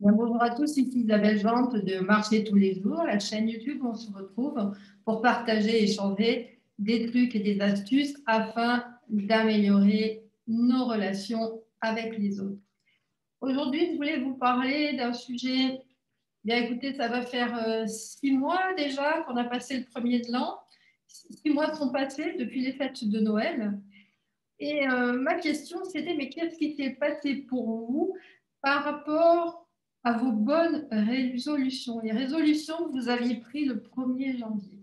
Bien, bonjour à tous, ici Isabelle Vente de Marcher tous les jours, la chaîne YouTube où on se retrouve pour partager et échanger des trucs et des astuces afin d'améliorer nos relations avec les autres. Aujourd'hui, je voulais vous parler d'un sujet. Bien, écoutez, ça va faire 6 mois déjà qu'on a passé le premier de l'an. 6 mois sont passés depuis les fêtes de Noël. Et ma question, c'était, mais qu'est-ce qui s'est passé pour vous par rapport à vos bonnes résolutions, les résolutions que vous aviez prises le 1er janvier?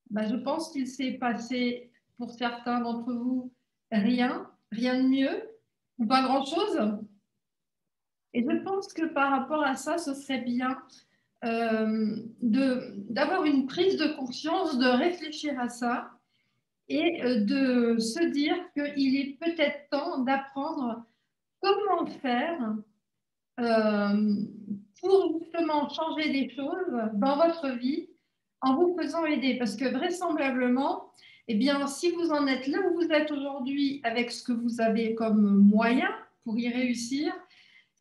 Ben, je pense qu'il s'est passé pour certains d'entre vous rien, rien de mieux, ou pas grand-chose. Et je pense que par rapport à ça, ce serait bien d'avoir une prise de conscience, de réfléchir à ça et de se dire qu'il est peut-être temps d'apprendre comment faire euh, pour justement changer des choses dans votre vie en vous faisant aider. Parce que vraisemblablement, eh bien, si vous en êtes là où vous êtes aujourd'hui avec ce que vous avez comme moyen pour y réussir,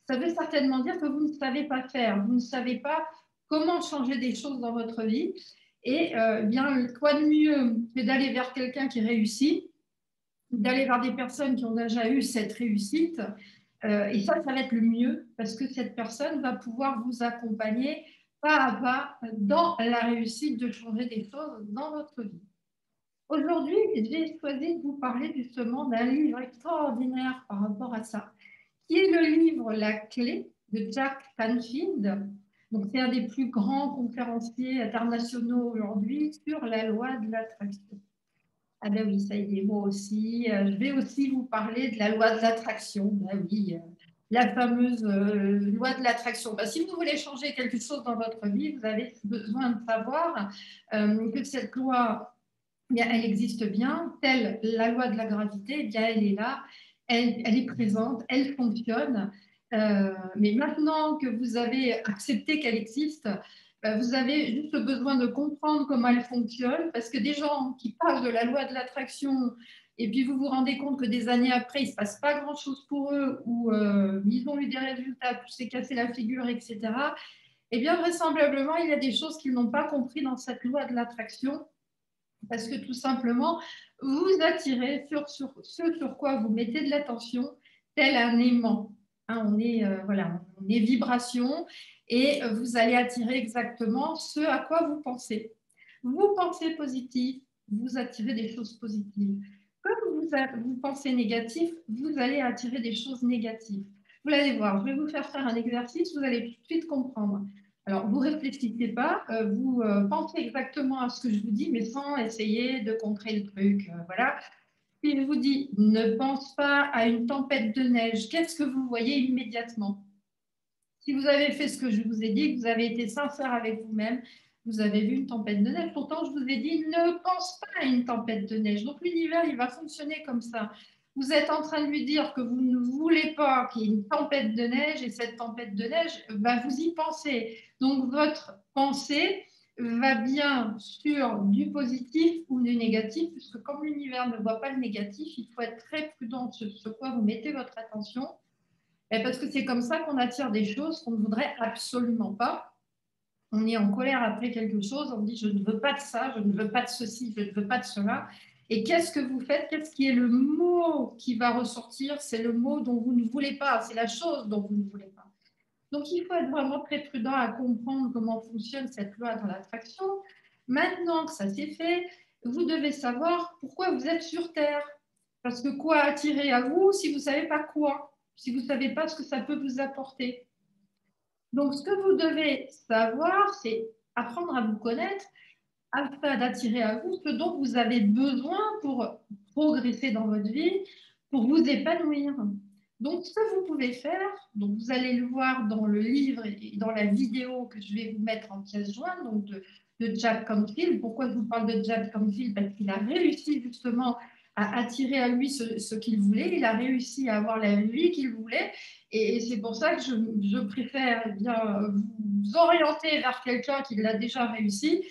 ça veut certainement dire que vous ne savez pas faire, vous ne savez pas comment changer des choses dans votre vie. Et bien, quoi de mieux que d'aller vers quelqu'un qui réussit, d'aller vers des personnes qui ont déjà eu cette réussite. Et ça va être le mieux parce que cette personne va pouvoir vous accompagner pas à pas dans la réussite de changer des choses dans votre vie. Aujourd'hui, j'ai choisi de vous parler justement d'un livre extraordinaire par rapport à ça, qui est le livre La Clé de Jack Canfield. Donc, c'est un des plus grands conférenciers internationaux aujourd'hui sur la loi de l'attraction. Ah ben oui, ça y est, moi aussi. Je vais aussi vous parler de la loi de l'attraction. Ben oui, la fameuse loi de l'attraction. Ben, si vous voulez changer quelque chose dans votre vie, vous avez besoin de savoir que cette loi, eh bien, elle existe bien, telle la loi de la gravité, eh bien, elle est là, elle est présente, elle fonctionne. Mais maintenant que vous avez accepté qu'elle existe, vous avez juste besoin de comprendre comment elle fonctionne, parce que des gens qui parlent de la loi de l'attraction, et puis vous vous rendez compte que des années après, il ne se passe pas grand-chose pour eux, ou ils ont eu des résultats, tout s'est cassé la figure, etc., eh bien, vraisemblablement, il y a des choses qu'ils n'ont pas compris dans cette loi de l'attraction, parce que tout simplement, vous attirez sur ce sur quoi vous mettez de l'attention, tel un aimant. Hein, voilà, on est vibration et vous allez attirer exactement ce à quoi vous pensez. Vous pensez positif, vous attirez des choses positives. Comme vous pensez négatif, vous allez attirer des choses négatives. Vous allez voir, je vais vous faire un exercice, vous allez tout de suite comprendre. Alors, vous ne réfléchissez pas, vous pensez exactement à ce que je vous dis, mais sans essayer de contrer le truc. Voilà. Si je vous dis ne pense pas à une tempête de neige, qu'est-ce que vous voyez immédiatement? Si vous avez fait ce que je vous ai dit, que vous avez été sincère avec vous-même, vous avez vu une tempête de neige. Pourtant, je vous ai dit ne pense pas à une tempête de neige. Donc, l'univers, il va fonctionner comme ça. Vous êtes en train de lui dire que vous ne voulez pas qu'il y ait une tempête de neige et cette tempête de neige, vous y pensez. Donc, votre pensée va bien sur du positif ou du négatif, puisque comme l'univers ne voit pas le négatif, il faut être très prudent sur quoi vous mettez votre attention. Et parce que c'est comme ça qu'on attire des choses qu'on ne voudrait absolument pas. On est en colère après quelque chose, on dit je ne veux pas de ça, je ne veux pas de ceci, je ne veux pas de cela. Et qu'est-ce que vous faites? Qu'est-ce qui est le mot qui va ressortir? C'est le mot dont vous ne voulez pas, c'est la chose dont vous ne voulez pas. Donc il faut être vraiment très prudent à comprendre comment fonctionne cette loi dans l'attraction. Maintenant que ça c'est fait, vous devez savoir pourquoi vous êtes sur Terre. Parce que quoi attirer à vous si vous ne savez pas quoi, si vous ne savez pas ce que ça peut vous apporter. Donc ce que vous devez savoir, c'est apprendre à vous connaître afin d'attirer à vous ce dont vous avez besoin pour progresser dans votre vie, pour vous épanouir. Donc, ce que vous pouvez faire, donc vous allez le voir dans le livre et dans la vidéo que je vais vous mettre en pièce jointe, donc de Jack Canfield. Pourquoi je vous parle de Jack Canfield? Parce qu'il a réussi justement à attirer à lui ce qu'il voulait. Il a réussi à avoir la vie qu'il voulait. Et c'est pour ça que je préfère bien, vous orienter vers quelqu'un qui l'a déjà réussi,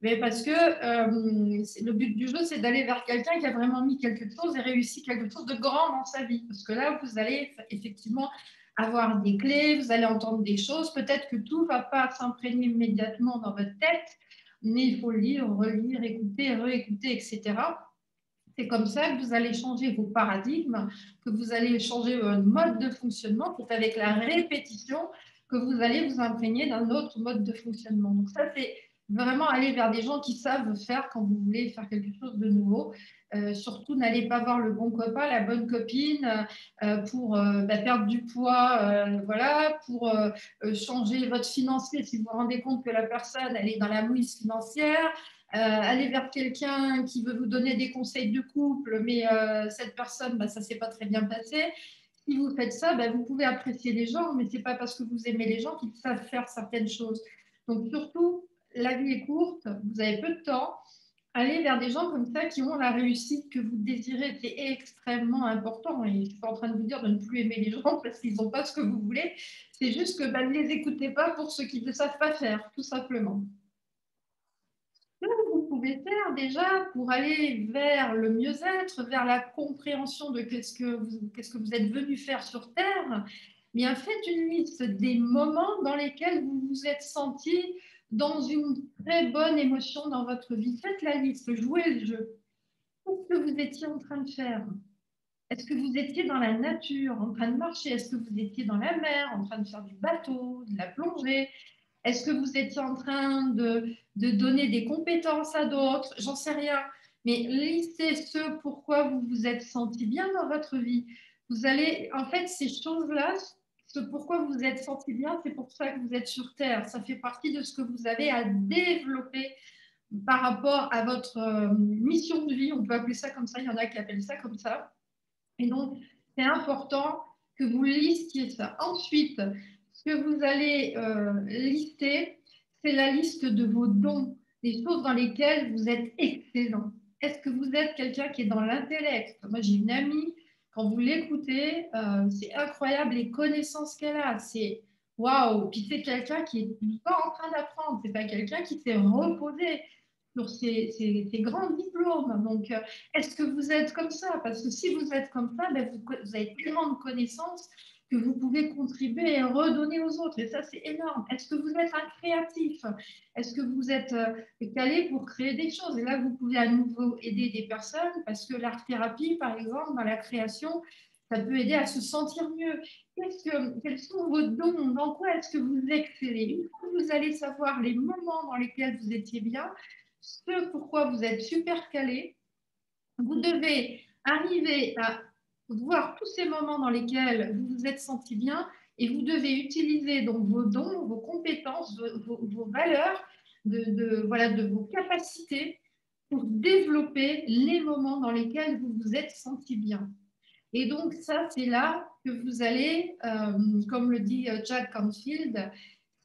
mais parce que le but du jeu, c'est d'aller vers quelqu'un qui a vraiment mis quelque chose et réussi quelque chose de grand dans sa vie. Parce que là, vous allez effectivement avoir des clés, vous allez entendre des choses. Peut-être que tout ne va pas s'imprégner immédiatement dans votre tête, mais il faut lire, relire, écouter, réécouter, etc. C'est comme ça que vous allez changer vos paradigmes, que vous allez changer votre mode de fonctionnement. C'est avec la répétition que vous allez vous imprégner d'un autre mode de fonctionnement. Donc ça, c'est vraiment aller vers des gens qui savent faire quand vous voulez faire quelque chose de nouveau. Surtout, n'allez pas voir le bon copain, la bonne copine pour perdre du poids, voilà, pour changer votre financier si vous vous rendez compte que la personne, elle est dans la mouise financière. Aller vers quelqu'un qui veut vous donner des conseils de couple, mais cette personne, ça ne s'est pas très bien passé. Si vous faites ça, vous pouvez apprécier les gens, mais ce n'est pas parce que vous aimez les gens qu'ils savent faire certaines choses. Donc surtout, la vie est courte, vous avez peu de temps. Allez vers des gens comme ça qui ont la réussite que vous désirez. C'est extrêmement important. Et je ne suis pas en train de vous dire de ne plus aimer les gens parce qu'ils n'ont pas ce que vous voulez. C'est juste que ne les écoutez pas pour ceux qui ne savent pas faire, tout simplement. Ce que vous pouvez faire déjà pour aller vers le mieux-être, vers la compréhension de qu'est-ce que vous êtes venu faire sur Terre, bien faites une liste des moments dans lesquels vous vous êtes senti dans une très bonne émotion dans votre vie. Faites la liste, jouez le jeu. Qu'est-ce que vous étiez en train de faire? Est-ce que vous étiez dans la nature, en train de marcher? Est-ce que vous étiez dans la mer, en train de faire du bateau, de la plongée? Est-ce que vous étiez en train de donner des compétences à d'autres? J'en sais rien. Mais listez ce pourquoi vous vous êtes senti bien dans votre vie. Vous allez, en fait, ces choses-là, ce pourquoi vous vous êtes senti bien, c'est pour ça que vous êtes sur Terre. Ça fait partie de ce que vous avez à développer par rapport à votre mission de vie. On peut appeler ça comme ça, il y en a qui appellent ça comme ça. Et donc, c'est important que vous listiez ça. Ensuite, ce que vous allez lister, c'est la liste de vos dons, des choses dans lesquelles vous êtes excellent. Est-ce que vous êtes quelqu'un qui est dans l'intellect? Moi, j'ai une amie, quand vous l'écoutez, c'est incroyable les connaissances qu'elle a. C'est waouh! Puis c'est quelqu'un qui est pas en train d'apprendre, c'est pas quelqu'un qui s'est reposé sur ses grands diplômes. Donc, est-ce que vous êtes comme ça? Parce que si vous êtes comme ça, vous avez tellement de connaissances que vous pouvez contribuer et redonner aux autres. Et ça, c'est énorme. Est-ce que vous êtes un créatif? Est-ce que vous êtes calé pour créer des choses? Et là, vous pouvez à nouveau aider des personnes parce que l'art-thérapie, par exemple, dans la création, ça peut aider à se sentir mieux. Quels sont vos dons? Dans quoi est-ce que vous excellez? Une fois que vous allez savoir les moments dans lesquels vous étiez bien, ce pourquoi vous êtes super calé, vous devez arriver à voir tous ces moments dans lesquels vous vous êtes senti bien et vous devez utiliser donc vos dons, vos compétences, vos valeurs, voilà, de vos capacités pour développer les moments dans lesquels vous vous êtes senti bien. Et donc ça, c'est là que vous allez, comme le dit Jack Canfield,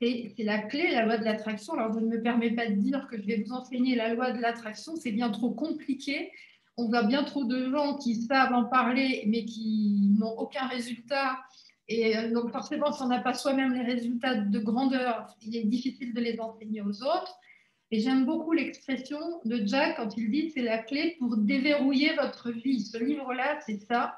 c'est la clé, la loi de l'attraction. Alors, je ne me permets pas de dire que je vais vous enseigner la loi de l'attraction, c'est bien trop compliqué. On voit bien trop de gens qui savent en parler, mais qui n'ont aucun résultat. Et donc, forcément, si on n'a pas soi-même les résultats de grandeur, il est difficile de les enseigner aux autres. Et j'aime beaucoup l'expression de Jack quand il dit c'est la clé pour déverrouiller votre vie. Ce livre-là, c'est ça.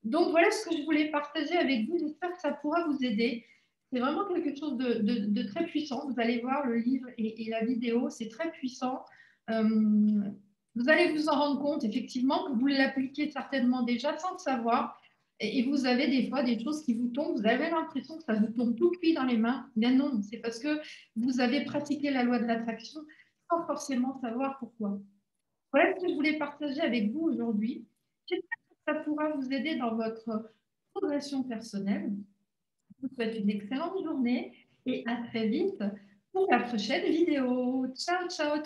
Donc, voilà ce que je voulais partager avec vous. J'espère que ça pourra vous aider. C'est vraiment quelque chose de très puissant. Vous allez voir le livre et la vidéo, c'est très puissant. Vous allez vous en rendre compte, effectivement, que vous l'appliquez certainement déjà sans le savoir. Et vous avez des fois des choses qui vous tombent. Vous avez l'impression que ça vous tombe tout cuit dans les mains. Mais non, c'est parce que vous avez pratiqué la loi de l'attraction sans forcément savoir pourquoi. Voilà ce que je voulais partager avec vous aujourd'hui. J'espère que ça pourra vous aider dans votre progression personnelle. Je vous souhaite une excellente journée et à très vite pour la prochaine vidéo. Ciao, ciao.